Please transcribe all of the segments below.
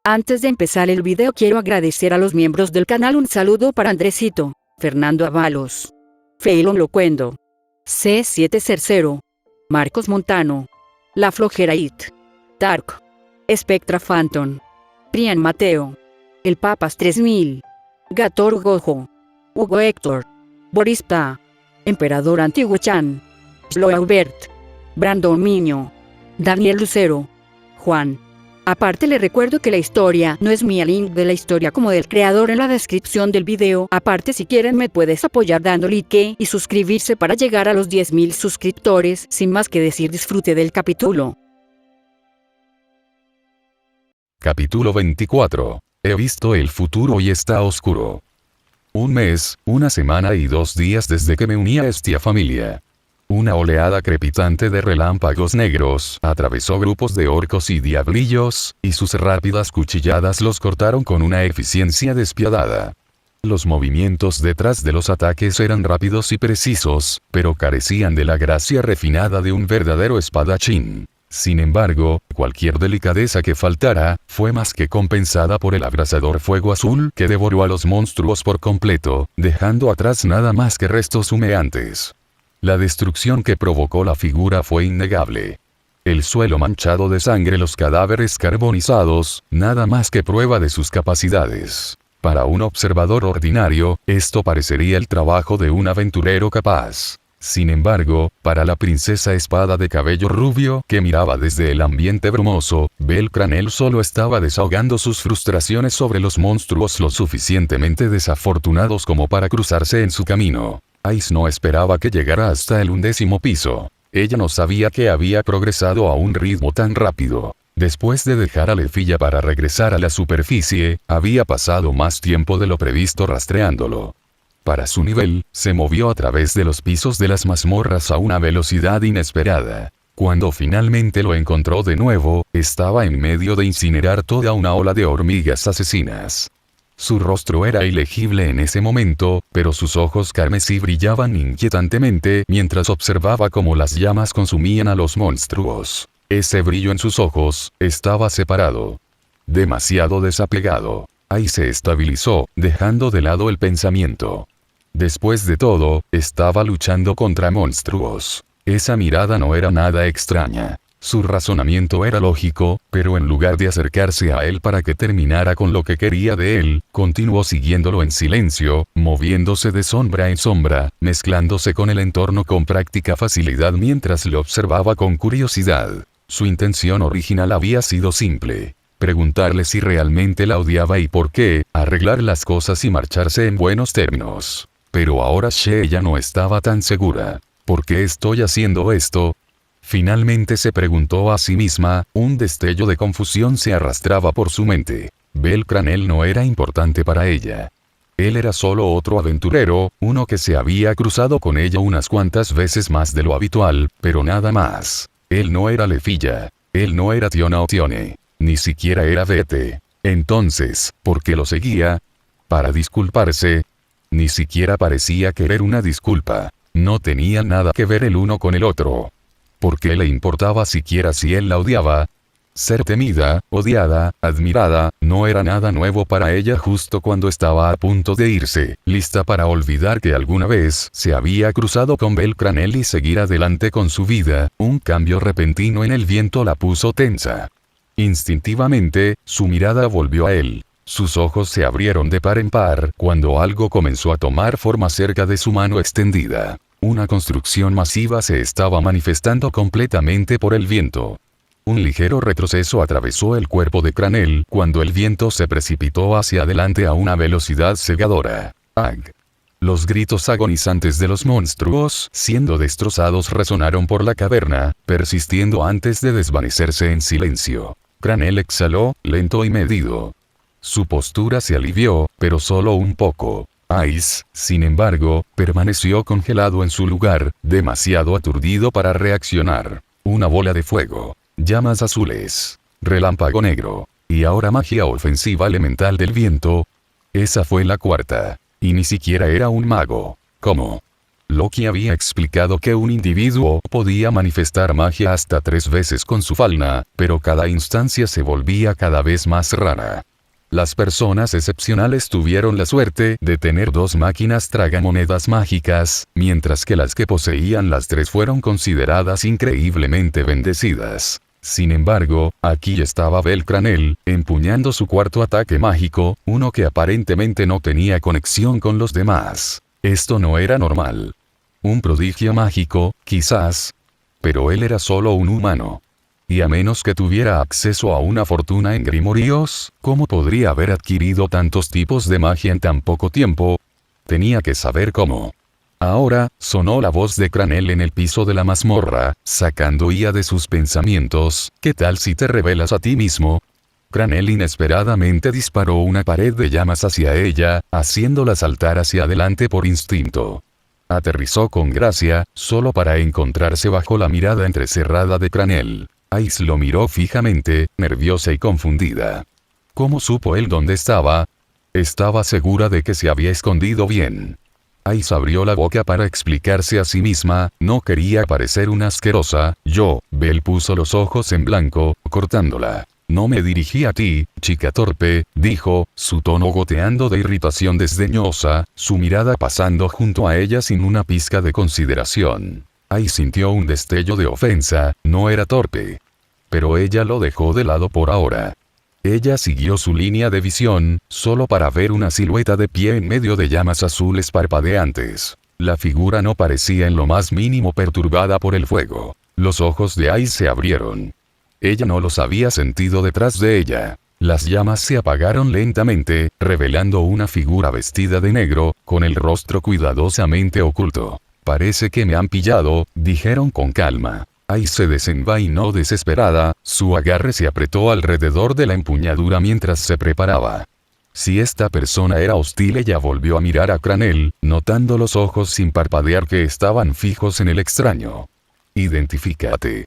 Antes de empezar el video quiero agradecer a los miembros del canal. Un saludo para Andresito, Fernando Avalos, Feilon Locuendo, C7 Cercero, Marcos Montano, La Flojera It, Dark, Spectra Phantom, Prian Mateo, El Papas 3000, Gator Gojo, Hugo Héctor, Boris Pa, Emperador Antiguo Chan, Sloaubert, Brandon Miño, Daniel Lucero, Juan. Aparte le recuerdo que la historia no es mía, link de la historia como del creador en la descripción del video. Aparte si quieren me puedes apoyar dando like y suscribirse para llegar a los 10.000 suscriptores. Sin más que decir, disfrute del capítulo. Capítulo 24. He visto el futuro y está oscuro. Un mes, una semana y 2 días desde que me uní a esta familia. Una oleada crepitante de relámpagos negros atravesó grupos de orcos y diablillos, y sus rápidas cuchilladas los cortaron con una eficiencia despiadada. Los movimientos detrás de los ataques eran rápidos y precisos, pero carecían de la gracia refinada de un verdadero espadachín. Sin embargo, cualquier delicadeza que faltara, fue más que compensada por el abrasador fuego azul que devoró a los monstruos por completo, dejando atrás nada más que restos humeantes. La destrucción que provocó la figura fue innegable. El suelo manchado de sangre, los cadáveres carbonizados, nada más que prueba de sus capacidades. Para un observador ordinario, esto parecería el trabajo de un aventurero capaz. Sin embargo, para la princesa espada de cabello rubio que miraba desde el ambiente brumoso, Belcranel solo estaba desahogando sus frustraciones sobre los monstruos lo suficientemente desafortunados como para cruzarse en su camino. Ice no esperaba que llegara hasta el 11º piso. Ella no sabía que había progresado a un ritmo tan rápido. Después de dejar a Lefilla para regresar a la superficie, había pasado más tiempo de lo previsto rastreándolo. Para su nivel, se movió a través de los pisos de las mazmorras a una velocidad inesperada. Cuando finalmente lo encontró de nuevo, estaba en medio de incinerar toda una ola de hormigas asesinas. Su rostro era ilegible en ese momento, pero sus ojos carmesí brillaban inquietantemente mientras observaba cómo las llamas consumían a los monstruos. Ese brillo en sus ojos estaba separado. Demasiado desapegado. Ahí se estabilizó, dejando de lado el pensamiento. Después de todo, estaba luchando contra monstruos. Esa mirada no era nada extraña. Su razonamiento era lógico, pero en lugar de acercarse a él para que terminara con lo que quería de él, continuó siguiéndolo en silencio, moviéndose de sombra en sombra, mezclándose con el entorno con práctica facilidad mientras lo observaba con curiosidad. Su intención original había sido simple: preguntarle si realmente la odiaba y por qué, arreglar las cosas y marcharse en buenos términos. Pero ahora Shea ya no estaba tan segura. ¿Por qué estoy haciendo esto? Finalmente se preguntó a sí misma. Un destello de confusión se arrastraba por su mente. Belcranel no era importante para ella. Él era solo otro aventurero, uno que se había cruzado con ella unas cuantas veces más de lo habitual, pero nada más. Él no era Lefilla. Él no era Tiona o Tione. Ni siquiera era Vete. Entonces, ¿por qué lo seguía? ¿Para disculparse? Ni siquiera parecía querer una disculpa. No tenía nada que ver el uno con el otro. ¿Por qué le importaba siquiera si él la odiaba? Ser temida, odiada, admirada, no era nada nuevo para ella. Justo cuando estaba a punto de irse, lista para olvidar que alguna vez se había cruzado con Belcranel y seguir adelante con su vida, un cambio repentino en el viento la puso tensa. Instintivamente, su mirada volvió a él. Sus ojos se abrieron de par en par cuando algo comenzó a tomar forma cerca de su mano extendida. Una construcción masiva se estaba manifestando completamente por el viento. Un ligero retroceso atravesó el cuerpo de Cranel cuando el viento se precipitó hacia adelante a una velocidad cegadora. ¡Ag! Los gritos agonizantes de los monstruos siendo destrozados resonaron por la caverna, persistiendo antes de desvanecerse en silencio. Cranel exhaló, lento y medido. Su postura se alivió, pero solo un poco. Ice, sin embargo, permaneció congelado en su lugar, demasiado aturdido para reaccionar. Una bola de fuego, llamas azules, relámpago negro, y ahora magia ofensiva elemental del viento. Esa fue la cuarta. Y ni siquiera era un mago. ¿Cómo? Loki había explicado que un individuo podía manifestar magia hasta 3 veces con su falna, pero cada instancia se volvía cada vez más rara. Las personas excepcionales tuvieron la suerte de tener 2 máquinas tragamonedas mágicas, mientras que las que poseían las 3 fueron consideradas increíblemente bendecidas. Sin embargo, aquí estaba Belcranel, empuñando su cuarto ataque mágico, uno que aparentemente no tenía conexión con los demás. Esto no era normal. Un prodigio mágico, quizás. Pero él era solo un humano. Y a menos que tuviera acceso a una fortuna en grimoríos, ¿cómo podría haber adquirido tantos tipos de magia en tan poco tiempo? Tenía que saber cómo. Ahora, sonó la voz de Cranel en el piso de la mazmorra, sacando ía de sus pensamientos. ¿Qué tal si te revelas a ti mismo? Cranel inesperadamente disparó una pared de llamas hacia ella, haciéndola saltar hacia adelante por instinto. Aterrizó con gracia, solo para encontrarse bajo la mirada entrecerrada de Cranel. Ice lo miró fijamente, nerviosa y confundida. ¿Cómo supo él dónde estaba? Estaba segura de que se había escondido bien. Ice abrió la boca para explicarse a sí misma, no quería parecer una asquerosa. Belle puso los ojos en blanco, cortándola. No me dirigí a ti, chica torpe, dijo, su tono goteando de irritación desdeñosa, su mirada pasando junto a ella sin una pizca de consideración. Ice sintió un destello de ofensa, no era torpe. Pero ella lo dejó de lado por ahora. Ella siguió su línea de visión, solo para ver una silueta de pie en medio de llamas azules parpadeantes. La figura no parecía en lo más mínimo perturbada por el fuego. Los ojos de Ice se abrieron. Ella no los había sentido detrás de ella. Las llamas se apagaron lentamente, revelando una figura vestida de negro, con el rostro cuidadosamente oculto. Parece que me han pillado, dijeron con calma. Ice se desenvainó desesperada, su agarre se apretó alrededor de la empuñadura mientras se preparaba. Si esta persona era hostil, ella volvió a mirar a Cranel, notando los ojos sin parpadear que estaban fijos en el extraño. Identifícate.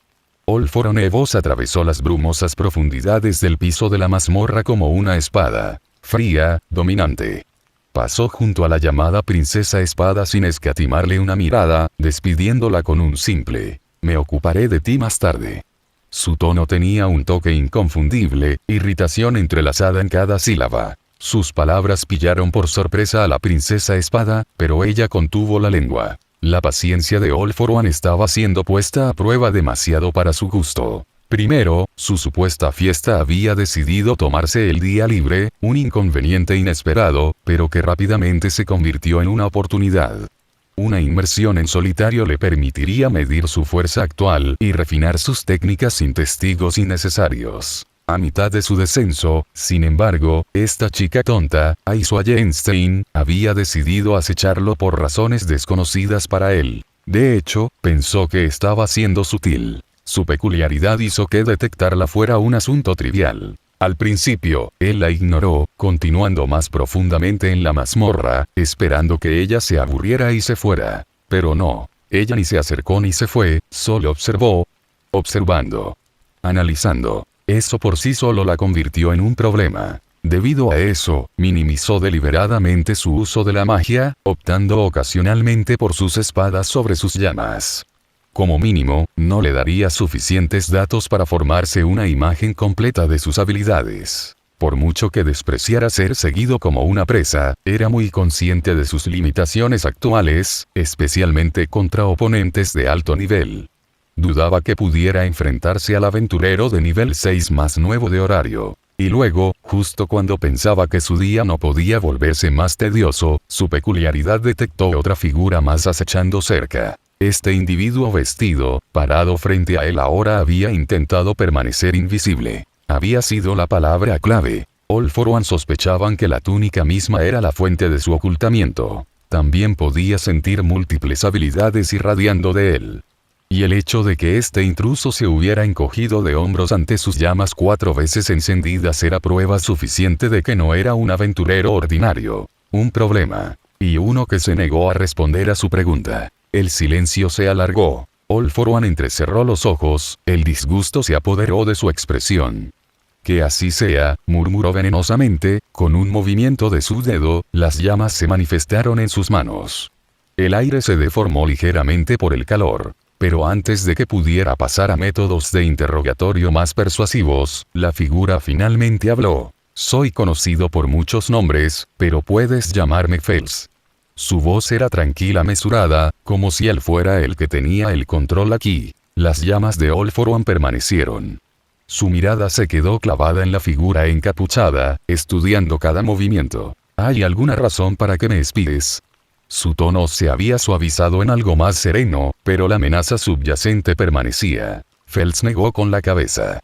Olforonevos atravesó las brumosas profundidades del piso de la mazmorra como una espada. Fría, dominante. Pasó junto a la llamada princesa espada sin escatimarle una mirada, despidiéndola con un simple: me ocuparé de ti más tarde. Su tono tenía un toque inconfundible, irritación entrelazada en cada sílaba. Sus palabras pillaron por sorpresa a la princesa espada, pero ella contuvo la lengua. La paciencia de All For One estaba siendo puesta a prueba demasiado para su gusto. Primero, su supuesta fiesta había decidido tomarse el día libre, un inconveniente inesperado, pero que rápidamente se convirtió en una oportunidad. Una inmersión en solitario le permitiría medir su fuerza actual y refinar sus técnicas sin testigos innecesarios. A mitad de su descenso, sin embargo, esta chica tonta, Ice Wallenstein, había decidido acecharlo por razones desconocidas para él. De hecho, pensó que estaba siendo sutil. Su peculiaridad hizo que detectarla fuera un asunto trivial. Al principio, él la ignoró, continuando más profundamente en la mazmorra, esperando que ella se aburriera y se fuera. Pero no. Ella ni se acercó ni se fue, solo observó. Observando. Analizando. Eso por sí solo la convirtió en un problema. Debido a eso, minimizó deliberadamente su uso de la magia, optando ocasionalmente por sus espadas sobre sus llamas. Como mínimo, no le daría suficientes datos para formarse una imagen completa de sus habilidades. Por mucho que despreciara ser seguido como una presa, era muy consciente de sus limitaciones actuales, especialmente contra oponentes de alto nivel. Dudaba que pudiera enfrentarse al aventurero de nivel 6 más nuevo de horario. Y luego, justo cuando pensaba que su día no podía volverse más tedioso, su peculiaridad detectó otra figura más acechando cerca. Este individuo vestido, parado frente a él ahora había intentado permanecer invisible. Había sido la palabra clave. All For One sospechaban que la túnica misma era la fuente de su ocultamiento. También podía sentir múltiples habilidades irradiando de él. Y el hecho de que este intruso se hubiera encogido de hombros ante sus llamas 4 veces encendidas era prueba suficiente de que no era un aventurero ordinario. Un problema. Y uno que se negó a responder a su pregunta. El silencio se alargó. All For One entrecerró los ojos, el disgusto se apoderó de su expresión. Que así sea, murmuró venenosamente, con un movimiento de su dedo, las llamas se manifestaron en sus manos. El aire se deformó ligeramente por el calor. Pero antes de que pudiera pasar a métodos de interrogatorio más persuasivos, la figura finalmente habló. Soy conocido por muchos nombres, pero puedes llamarme Fels. Su voz era tranquila, mesurada, como si él fuera el que tenía el control aquí. Las llamas de All For One permanecieron. Su mirada se quedó clavada en la figura encapuchada, estudiando cada movimiento. ¿Hay alguna razón para que me espies? Su tono se había suavizado en algo más sereno, pero la amenaza subyacente permanecía. Fels negó con la cabeza.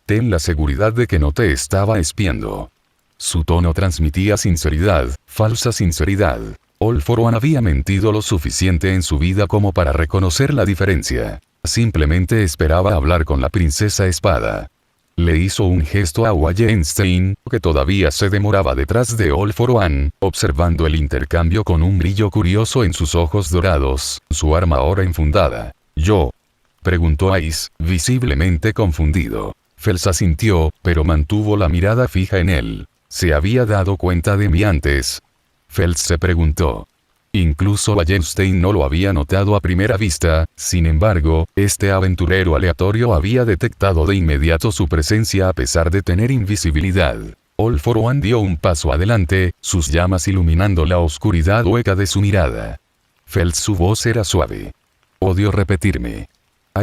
Ten la seguridad de que no te estaba espiando. Su tono transmitía sinceridad, falsa sinceridad. All For One había mentido lo suficiente en su vida como para reconocer la diferencia. Simplemente esperaba hablar con la princesa Espada. Le hizo un gesto a Wallenstein, que todavía se demoraba detrás de All For One, observando el intercambio con un brillo curioso en sus ojos dorados, su arma ahora enfundada. ¿Yo? Preguntó Ice, visiblemente confundido. Fels asintió, pero mantuvo la mirada fija en él. ¿Se había dado cuenta de mí antes? Fels se preguntó. Incluso Wallenstein no lo había notado a primera vista, sin embargo, este aventurero aleatorio había detectado de inmediato su presencia a pesar de tener invisibilidad. All For One dio un paso adelante, sus llamas iluminando la oscuridad hueca de su mirada. Fels, su voz era suave. Odio repetirme.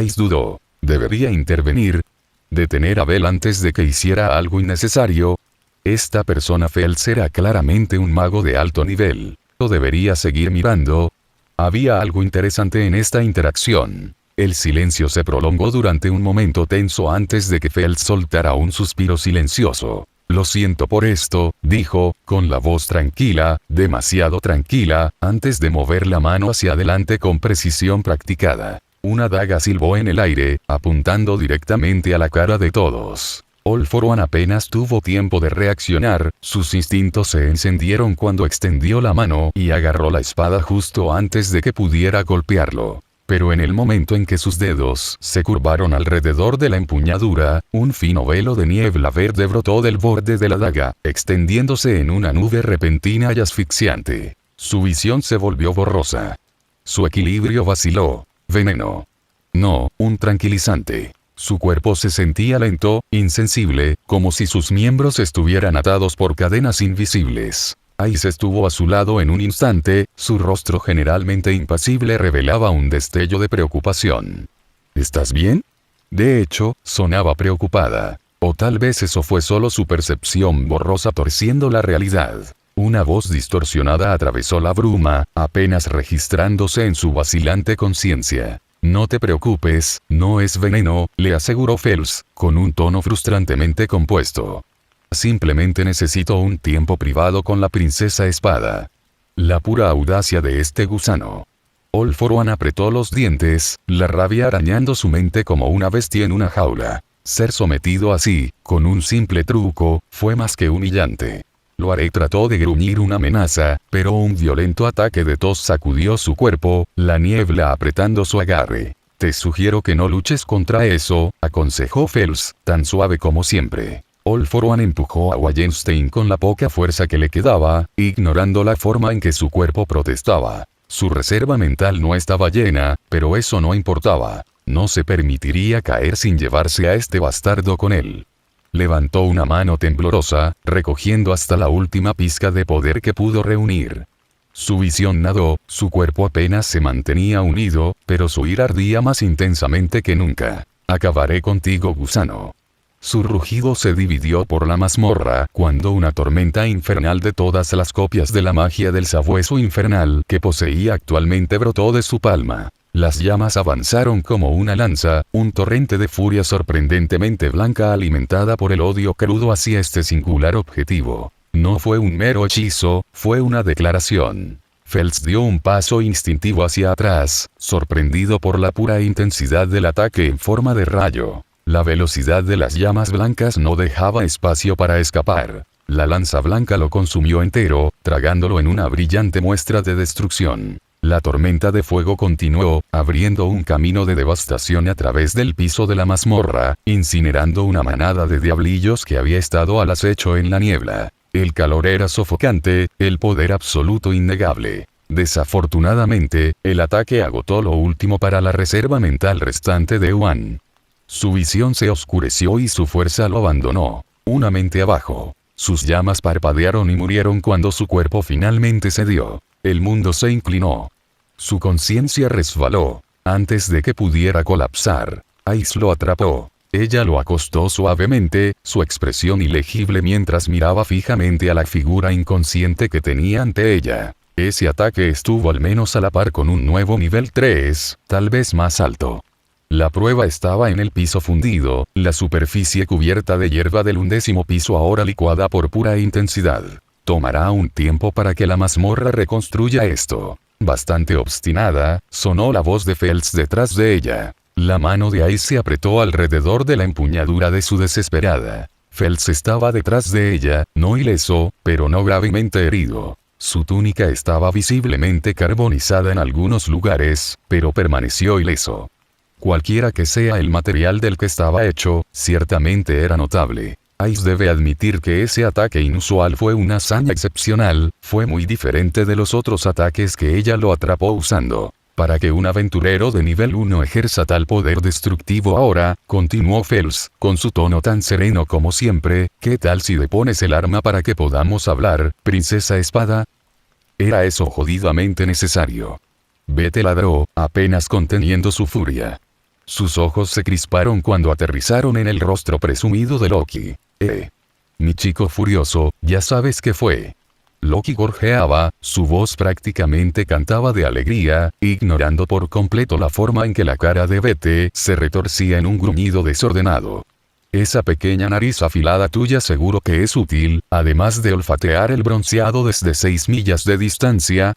Ice dudó. ¿Debería intervenir? ¿Detener a Bell antes de que hiciera algo innecesario? Esta persona Fels era claramente un mago de alto nivel. ¿Debería seguir mirando? Había algo interesante en esta interacción. El silencio se prolongó durante un momento tenso antes de que Fels soltara un suspiro silencioso. Lo siento por esto, dijo, con la voz tranquila, demasiado tranquila, antes de mover la mano hacia adelante con precisión practicada. Una daga silbó en el aire, apuntando directamente a la cara de todos. All For One apenas tuvo tiempo de reaccionar, sus instintos se encendieron cuando extendió la mano y agarró la espada justo antes de que pudiera golpearlo. Pero en el momento en que sus dedos se curvaron alrededor de la empuñadura, un fino velo de niebla verde brotó del borde de la daga, extendiéndose en una nube repentina y asfixiante. Su visión se volvió borrosa. Su equilibrio vaciló. Veneno. No, un tranquilizante. Su cuerpo se sentía lento, insensible, como si sus miembros estuvieran atados por cadenas invisibles. Ice estuvo a su lado en un instante, su rostro generalmente impasible revelaba un destello de preocupación. ¿Estás bien? De hecho, sonaba preocupada. O tal vez eso fue solo su percepción borrosa torciendo la realidad. Una voz distorsionada atravesó la bruma, apenas registrándose en su vacilante conciencia. No te preocupes, no es veneno, le aseguró Fels, con un tono frustrantemente compuesto. Simplemente necesito un tiempo privado con la princesa Espada. La pura audacia de este gusano. All For One apretó los dientes, la rabia arañando su mente como una bestia en una jaula. Ser sometido así, con un simple truco, fue más que humillante. Lo haré, trató de gruñir una amenaza, pero un violento ataque de tos sacudió su cuerpo, la niebla apretando su agarre. Te sugiero que no luches contra eso, aconsejó Fels, tan suave como siempre. All For One empujó a Wallenstein con la poca fuerza que le quedaba, ignorando la forma en que su cuerpo protestaba. Su reserva mental no estaba llena, pero eso no importaba. No se permitiría caer sin llevarse a este bastardo con él. Levantó una mano temblorosa, recogiendo hasta la última pizca de poder que pudo reunir. Su visión nadó, su cuerpo apenas se mantenía unido, pero su ira ardía más intensamente que nunca. Acabaré contigo, gusano. Su rugido se dividió por la mazmorra cuando una tormenta infernal de todas las copias de la magia del sabueso infernal que poseía actualmente brotó de su palma. Las llamas avanzaron como una lanza, un torrente de furia sorprendentemente blanca alimentada por el odio crudo hacia este singular objetivo. No fue un mero hechizo, fue una declaración. Fels dio un paso instintivo hacia atrás, sorprendido por la pura intensidad del ataque en forma de rayo. La velocidad de las llamas blancas no dejaba espacio para escapar. La lanza blanca lo consumió entero, tragándolo en una brillante muestra de destrucción. La tormenta de fuego continuó, abriendo un camino de devastación a través del piso de la mazmorra, incinerando una manada de diablillos que había estado al acecho en la niebla. El calor era sofocante, el poder absoluto innegable. Desafortunadamente, el ataque agotó lo último para la reserva mental restante de Yuan. Su visión se oscureció y su fuerza lo abandonó. Una mente abajo. Sus llamas parpadearon y murieron cuando su cuerpo finalmente cedió. El mundo se inclinó. Su conciencia resbaló. Antes de que pudiera colapsar, Ice lo atrapó. Ella lo acostó suavemente, su expresión ilegible mientras miraba fijamente a la figura inconsciente que tenía ante ella. Ese ataque estuvo al menos a la par con un nuevo nivel 3, tal vez más alto. La prueba estaba en el piso fundido, la superficie cubierta de hierba del 11º piso ahora licuada por pura intensidad. Tomará un tiempo para que la mazmorra reconstruya esto. Bastante obstinada, sonó la voz de Fels detrás de ella. La mano de Ice se apretó alrededor de la empuñadura de su desesperada. Fels estaba detrás de ella, no ileso, pero no gravemente herido. Su túnica estaba visiblemente carbonizada en algunos lugares, pero permaneció ileso. Cualquiera que sea el material del que estaba hecho, ciertamente era notable. Ice debe admitir que ese ataque inusual fue una hazaña excepcional, fue muy diferente de los otros ataques que ella lo atrapó usando. Para que un aventurero de nivel 1 ejerza tal poder destructivo ahora, continuó Fels, con su tono tan sereno como siempre, ¿qué tal si depones el arma para que podamos hablar, princesa espada? Era eso jodidamente necesario. Vete ladró, apenas conteniendo su furia. Sus ojos se crisparon cuando aterrizaron en el rostro presumido de Loki. Mi chico furioso, ya sabes qué fue. Loki gorjeaba, su voz prácticamente cantaba de alegría, ignorando por completo la forma en que la cara de Vete se retorcía en un gruñido desordenado. Esa pequeña nariz afilada tuya seguro que es útil, además de olfatear el bronceado desde 6 millas de distancia.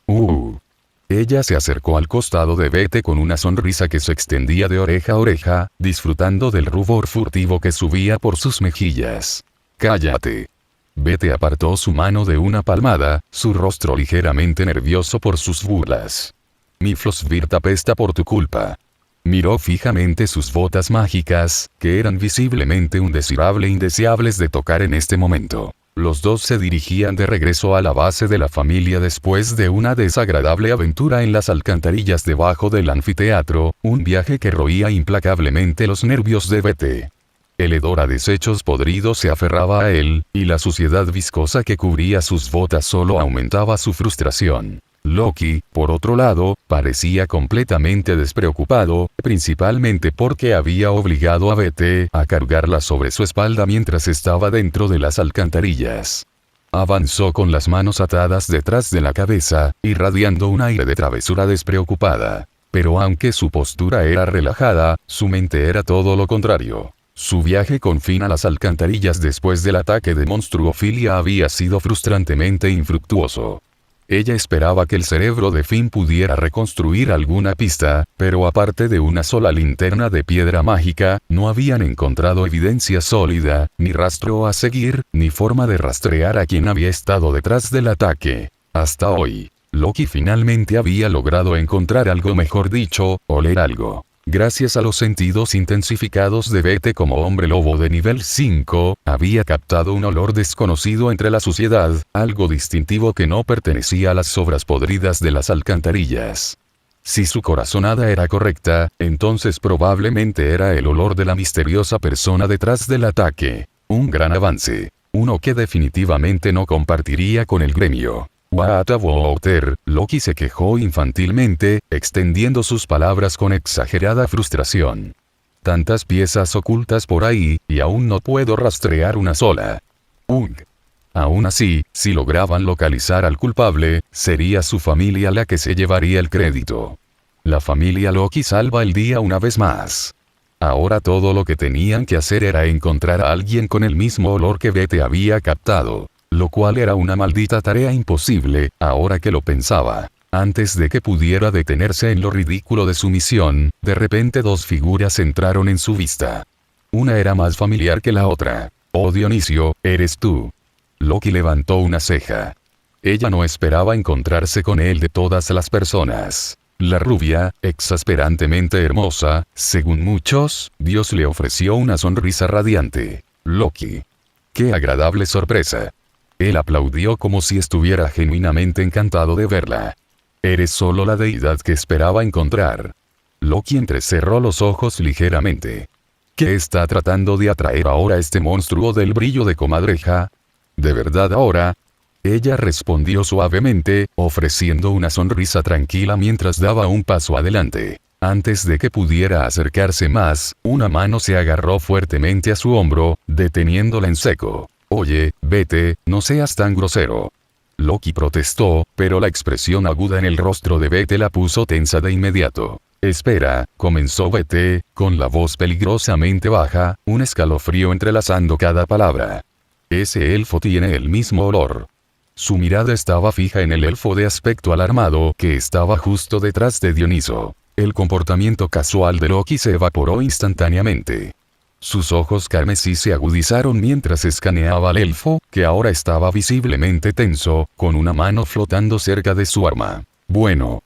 Ella se acercó al costado de Vete con una sonrisa que se extendía de oreja a oreja, disfrutando del rubor furtivo que subía por sus mejillas. Cállate. Vete apartó su mano de una palmada, su rostro ligeramente nervioso por sus burlas. Mi Flosvirt apesta por tu culpa. Miró fijamente sus botas mágicas, que eran visiblemente indeseables de tocar en este momento. Los dos se dirigían de regreso a la base de la familia después de una desagradable aventura en las alcantarillas debajo del anfiteatro, un viaje que roía implacablemente los nervios de Vete. El hedor a desechos podridos se aferraba a él, y la suciedad viscosa que cubría sus botas solo aumentaba su frustración. Loki, por otro lado, parecía completamente despreocupado, principalmente porque había obligado a Vete a cargarla sobre su espalda mientras estaba dentro de las alcantarillas. Avanzó con las manos atadas detrás de la cabeza, irradiando un aire de travesura despreocupada. Pero aunque su postura era relajada, su mente era todo lo contrario. Su viaje con Finn a las alcantarillas después del ataque de monstruofilia había sido frustrantemente infructuoso. Ella esperaba que el cerebro de Finn pudiera reconstruir alguna pista, pero aparte de una sola linterna de piedra mágica, no habían encontrado evidencia sólida, ni rastro a seguir, ni forma de rastrear a quien había estado detrás del ataque. Hasta hoy, Loki finalmente había logrado encontrar algo, mejor dicho, oler algo. Gracias a los sentidos intensificados de Vete como hombre lobo de nivel 5, había captado un olor desconocido entre la suciedad, algo distintivo que no pertenecía a las sobras podridas de las alcantarillas. Si su corazonada era correcta, entonces probablemente era el olor de la misteriosa persona detrás del ataque. Un gran avance. Uno que definitivamente no compartiría con el gremio. What a water, Loki se quejó infantilmente, extendiendo sus palabras con exagerada frustración. Tantas piezas ocultas por ahí, y aún no puedo rastrear una sola. Aún así, si lograban localizar al culpable, sería su familia la que se llevaría el crédito. La familia Loki salva el día una vez más. Ahora todo lo que tenían que hacer era encontrar a alguien con el mismo olor que Vete había captado. Lo cual era una maldita tarea imposible, ahora que lo pensaba. Antes de que pudiera detenerse en lo ridículo de su misión, de repente dos figuras entraron en su vista. Una era más familiar que la otra. Oh Dionisio, eres tú. Loki levantó una ceja. Ella no esperaba encontrarse con él de todas las personas. La rubia, exasperantemente hermosa, según muchos, Dios le ofreció una sonrisa radiante. Loki. ¡Qué agradable sorpresa! Él aplaudió como si estuviera genuinamente encantado de verla. Eres solo la deidad que esperaba encontrar. Loki entrecerró los ojos ligeramente. ¿Qué está tratando de atraer ahora este monstruo del brillo de comadreja? ¿De verdad ahora? Ella respondió suavemente, ofreciendo una sonrisa tranquila mientras daba un paso adelante. Antes de que pudiera acercarse más, una mano se agarró fuertemente a su hombro, deteniéndola en seco. Oye, vete, no seas tan grosero. Loki protestó, pero la expresión aguda en el rostro de Vete la puso tensa de inmediato. Espera, comenzó Vete, con la voz peligrosamente baja, un escalofrío entrelazando cada palabra. Ese elfo tiene el mismo olor. Su mirada estaba fija en el elfo de aspecto alarmado que estaba justo detrás de Dioniso. El comportamiento casual de Loki se evaporó instantáneamente. Sus ojos carmesí se agudizaron mientras escaneaba al elfo, que ahora estaba visiblemente tenso, con una mano flotando cerca de su arma. Bueno,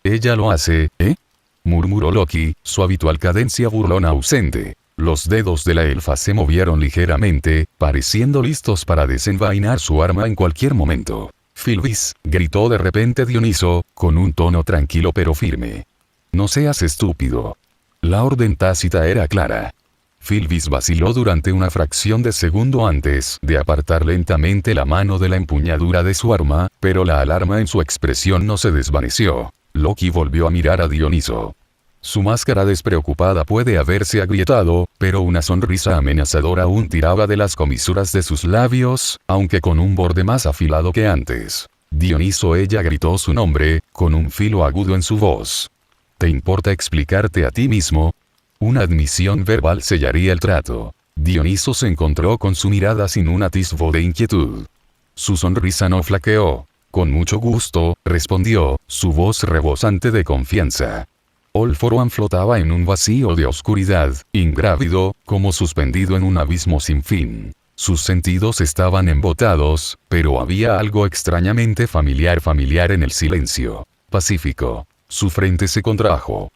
ella lo hace, ¿eh? Murmuró Loki, su habitual cadencia burlona ausente. Los dedos de la elfa se movieron ligeramente, pareciendo listos para desenvainar su arma en cualquier momento. Filvis, gritó de repente Dioniso, con un tono tranquilo pero firme. No seas estúpido. La orden tácita era clara. Filvis vaciló durante una fracción de segundo antes de apartar lentamente la mano de la empuñadura de su arma, pero la alarma en su expresión no se desvaneció. Loki volvió a mirar a Dioniso. Su máscara despreocupada puede haberse agrietado, pero una sonrisa amenazadora aún tiraba de las comisuras de sus labios, aunque con un borde más afilado que antes. Dioniso, ella gritó su nombre, con un filo agudo en su voz. ¿Te importa explicarte a ti mismo? Una admisión verbal sellaría el trato. Dioniso se encontró con su mirada sin un atisbo de inquietud. Su sonrisa no flaqueó. Con mucho gusto, respondió, su voz rebosante de confianza. All for One flotaba en un vacío de oscuridad, ingrávido, como suspendido en un abismo sin fin. Sus sentidos estaban embotados, pero había algo extrañamente familiar en el silencio. Pacífico. Su frente se contrajo.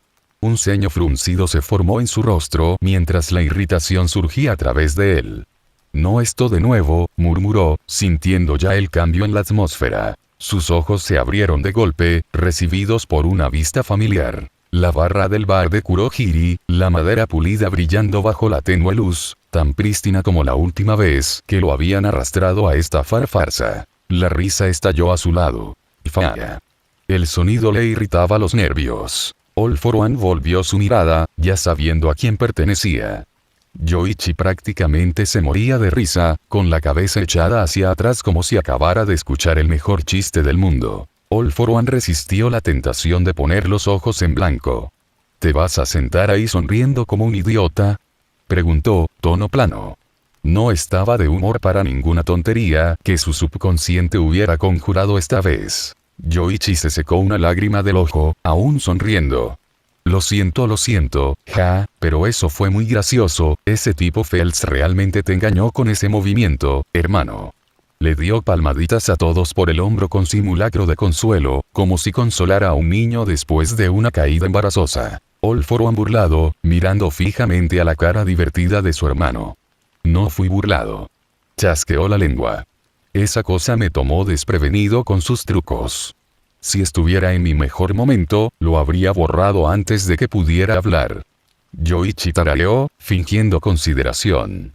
Un ceño fruncido se formó en su rostro mientras la irritación surgía a través de él. No esto de nuevo, murmuró, sintiendo ya el cambio en la atmósfera. Sus ojos se abrieron de golpe, recibidos por una vista familiar. La barra del bar de Kurohiri, la madera pulida brillando bajo la tenue luz, tan prístina como la última vez que lo habían arrastrado a esta farsa. La risa estalló a su lado. Falla. El sonido le irritaba los nervios. All for One volvió su mirada, ya sabiendo a quién pertenecía. Yoichi prácticamente se moría de risa, con la cabeza echada hacia atrás como si acabara de escuchar el mejor chiste del mundo. All for One resistió la tentación de poner los ojos en blanco. ¿Te vas a sentar ahí sonriendo como un idiota? Preguntó, tono plano. No estaba de humor para ninguna tontería que su subconsciente hubiera conjurado esta vez. Yoichi se secó una lágrima del ojo, aún sonriendo. Lo siento, pero eso fue muy gracioso, ese tipo Fels realmente te engañó con ese movimiento, hermano. Le dio palmaditas a todos por el hombro con simulacro de consuelo, como si consolara a un niño después de una caída embarazosa. All for One burlado, mirando fijamente a la cara divertida de su hermano. No fui burlado. Chasqueó la lengua. Esa cosa me tomó desprevenido con sus trucos. Si estuviera en mi mejor momento, lo habría borrado antes de que pudiera hablar. Yoichi tarareó, fingiendo consideración.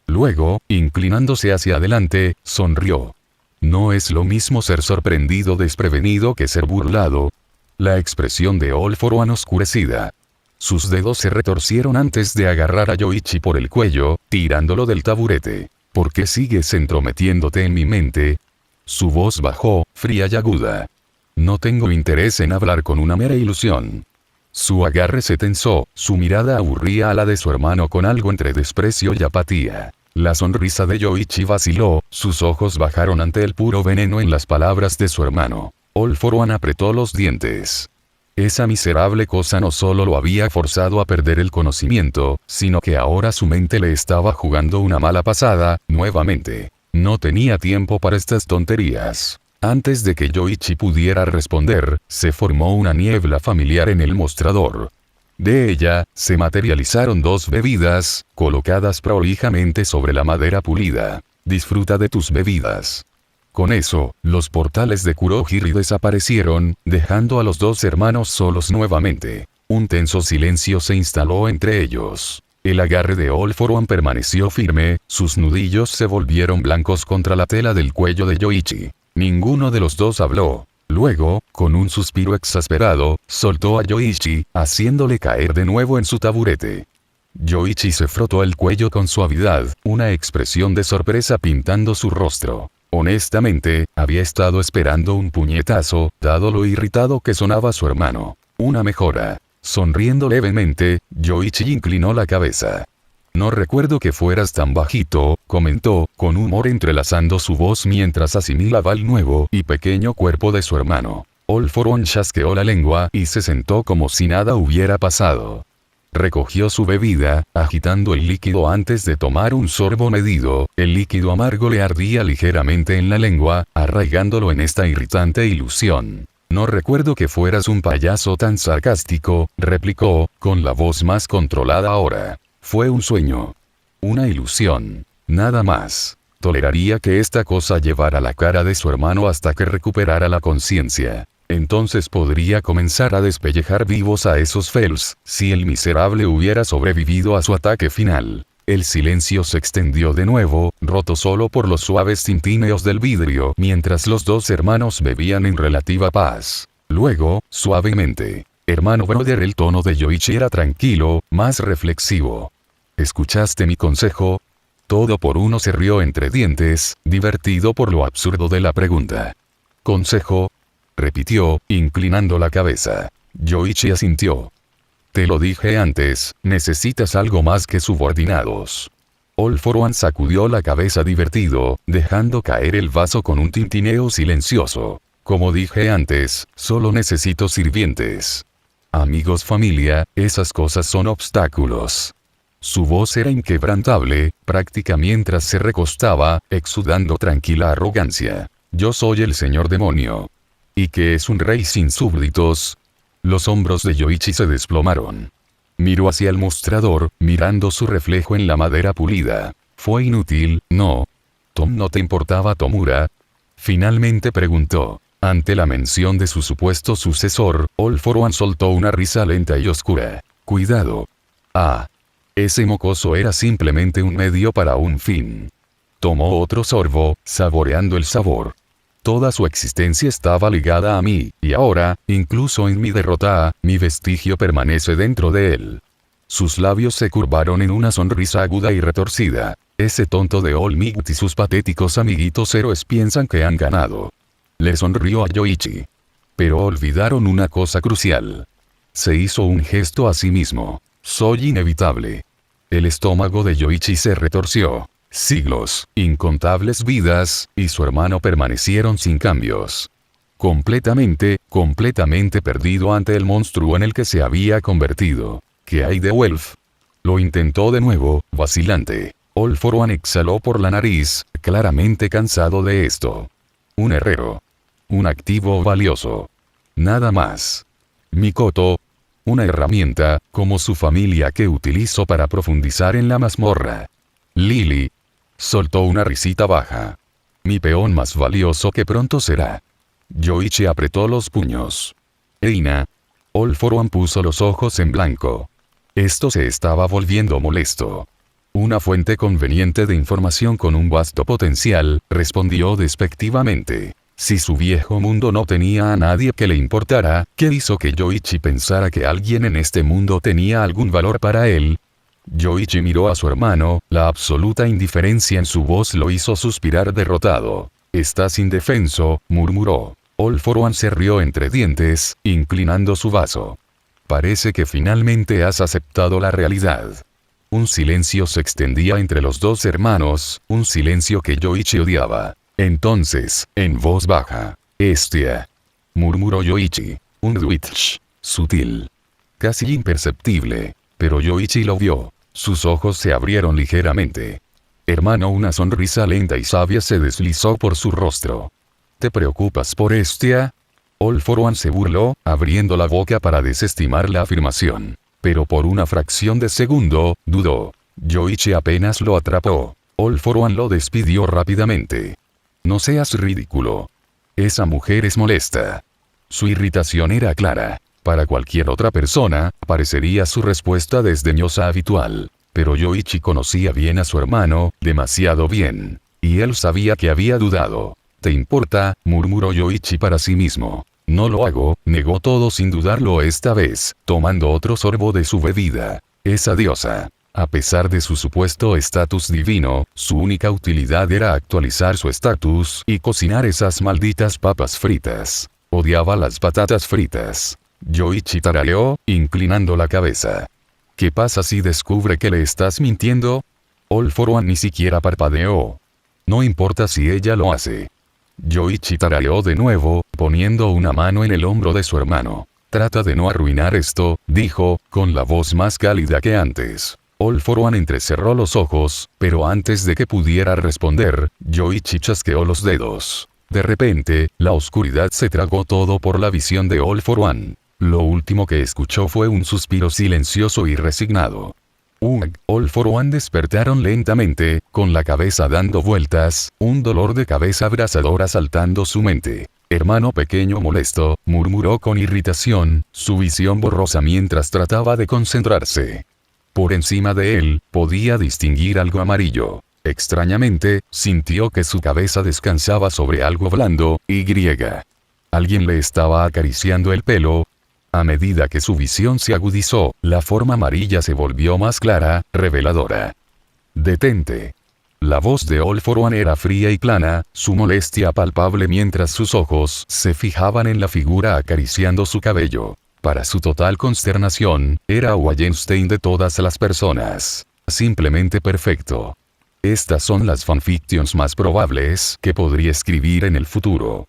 Luego, inclinándose hacia adelante, sonrió. No es lo mismo ser sorprendido desprevenido que ser burlado. La expresión de All for One oscurecida. Sus dedos se retorcieron antes de agarrar a Yoichi por el cuello, tirándolo del taburete. ¿Por qué sigues entrometiéndote en mi mente? Su voz bajó, fría y aguda. No tengo interés en hablar con una mera ilusión. Su agarre se tensó, su mirada aburría a la de su hermano con algo entre desprecio y apatía. La sonrisa de Yoichi vaciló, sus ojos bajaron ante el puro veneno en las palabras de su hermano. All for One apretó los dientes. Esa miserable cosa no solo lo había forzado a perder el conocimiento, sino que ahora su mente le estaba jugando una mala pasada, nuevamente. No tenía tiempo para estas tonterías. Antes de que Yoichi pudiera responder, se formó una niebla familiar en el mostrador. De ella, se materializaron dos bebidas, colocadas prolijamente sobre la madera pulida. Disfruta de tus bebidas. Con eso, los portales de Kurohiri desaparecieron, dejando a los dos hermanos solos nuevamente. Un tenso silencio se instaló entre ellos. El agarre de All for One permaneció firme, sus nudillos se volvieron blancos contra la tela del cuello de Yoichi. Ninguno de los dos habló. Luego, con un suspiro exasperado, soltó a Yoichi, haciéndole caer de nuevo en su taburete. Yoichi se frotó el cuello con suavidad, una expresión de sorpresa pintando su rostro. Honestamente, había estado esperando un puñetazo, dado lo irritado que sonaba su hermano. Una mejora. Sonriendo levemente, Yoichi inclinó la cabeza. No recuerdo que fueras tan bajito, comentó, con humor entrelazando su voz mientras asimilaba el nuevo y pequeño cuerpo de su hermano. All for One chasqueó la lengua y se sentó como si nada hubiera pasado. Recogió su bebida, agitando el líquido antes de tomar un sorbo medido. El líquido amargo le ardía ligeramente en la lengua, arraigándolo en esta irritante ilusión. No recuerdo que fueras un payaso tan sarcástico, replicó, con la voz más controlada ahora. Fue un sueño. Una ilusión. Nada más. Toleraría que esta cosa llevara la cara de su hermano hasta que recuperara la conciencia. Entonces podría comenzar a despellejar vivos a esos Fells, si el miserable hubiera sobrevivido a su ataque final. El silencio se extendió de nuevo, roto solo por los suaves tintineos del vidrio, mientras los dos hermanos bebían en relativa paz. Luego, suavemente. Hermano brother, el tono de Yoichi era tranquilo, más reflexivo. ¿Escuchaste mi consejo? Todo por uno se rió entre dientes, divertido por lo absurdo de la pregunta. ¿Consejo? Repitió, inclinando la cabeza. Yoichi asintió. Te lo dije antes, necesitas algo más que subordinados. All for One sacudió la cabeza divertido, dejando caer el vaso con un tintineo silencioso. Como dije antes, solo necesito sirvientes. Amigos, familia, esas cosas son obstáculos. Su voz era inquebrantable, práctica mientras se recostaba, exudando tranquila arrogancia. Yo soy el señor demonio. ¿Y qué es un rey sin súbditos? Los hombros de Yoichi se desplomaron. Miró hacia el mostrador, mirando su reflejo en la madera pulida. Fue inútil, ¿no? ¿Tom no te importaba Tomura? Finalmente preguntó. Ante la mención de su supuesto sucesor, All for One soltó una risa lenta y oscura. Cuidado. Ah. Ese mocoso era simplemente un medio para un fin. Tomó otro sorbo, saboreando el sabor. Toda su existencia estaba ligada a mí, y ahora, incluso en mi derrota, mi vestigio permanece dentro de él. Sus labios se curvaron en una sonrisa aguda y retorcida. Ese tonto de All Might y sus patéticos amiguitos héroes piensan que han ganado. Le sonrió a Yoichi. Pero olvidaron una cosa crucial. Se hizo un gesto a sí mismo. Soy inevitable. El estómago de Yoichi se retorció. Siglos, incontables vidas, y su hermano permanecieron sin cambios. Completamente perdido ante el monstruo en el que se había convertido. ¿Qué hay de Welf? Lo intentó de nuevo, vacilante. All for One exhaló por la nariz, claramente cansado de esto. Un herrero. Un activo valioso. Nada más. Mikoto. Una herramienta, como su familia que utilizó para profundizar en la mazmorra. Lily. Soltó una risita baja. Mi peón más valioso que pronto será. Yoichi apretó los puños. Eina. All for One puso los ojos en blanco. Esto se estaba volviendo molesto. Una fuente conveniente de información con un vasto potencial, respondió despectivamente. Si su viejo mundo no tenía a nadie que le importara, ¿qué hizo que Yoichi pensara que alguien en este mundo tenía algún valor para él? Yoichi miró a su hermano, la absoluta indiferencia en su voz lo hizo suspirar derrotado. Estás indefenso, murmuró. All for One se rió entre dientes, inclinando su vaso. Parece que finalmente has aceptado la realidad. Un silencio se extendía entre los dos hermanos, un silencio que Yoichi odiaba. Entonces, en voz baja, «Estia», murmuró Yoichi. Un twitch, sutil. Casi imperceptible. Pero Yoichi lo vio. Sus ojos se abrieron ligeramente. Hermano, una sonrisa lenta y sabia se deslizó por su rostro. ¿Te preocupas por Estia? All for One se burló, abriendo la boca para desestimar la afirmación. Pero por una fracción de segundo, dudó. Yoichi apenas lo atrapó. All for One lo despidió rápidamente. No seas ridículo. Esa mujer es molesta. Su irritación era clara. Para cualquier otra persona, parecería su respuesta desdeñosa habitual. Pero Yoichi conocía bien a su hermano, demasiado bien. Y él sabía que había dudado. ¿Te importa?, murmuró Yoichi para sí mismo. No lo hago, negó todo sin dudarlo esta vez, tomando otro sorbo de su bebida. Esa diosa. A pesar de su supuesto estatus divino, su única utilidad era actualizar su estatus y cocinar esas malditas papas fritas. Odiaba las patatas fritas. Yoichi tarareó, inclinando la cabeza. ¿Qué pasa si descubre que le estás mintiendo? All for One ni siquiera parpadeó. No importa si ella lo hace. Yoichi tarareó de nuevo, poniendo una mano en el hombro de su hermano. Trata de no arruinar esto, dijo, con la voz más cálida que antes. All for One entrecerró los ojos, pero antes de que pudiera responder, Yoichi chasqueó los dedos. De repente, la oscuridad se tragó todo por la visión de All for One. Lo último que escuchó fue un suspiro silencioso y resignado. All for One despertaron lentamente, con la cabeza dando vueltas, un dolor de cabeza abrasador asaltando su mente. Hermano pequeño molesto, murmuró con irritación, su visión borrosa mientras trataba de concentrarse. Por encima de él, podía distinguir algo amarillo. Extrañamente, sintió que su cabeza descansaba sobre algo blando, y griega. Alguien le estaba acariciando el pelo. A medida que su visión se agudizó, la forma amarilla se volvió más clara, reveladora. «Detente». La voz de All for One era fría y plana, su molestia palpable mientras sus ojos se fijaban en la figura acariciando su cabello. Para su total consternación, era Wallenstein de todas las personas. Simplemente perfecto. Estas son las fanfictions más probables que podría escribir en el futuro.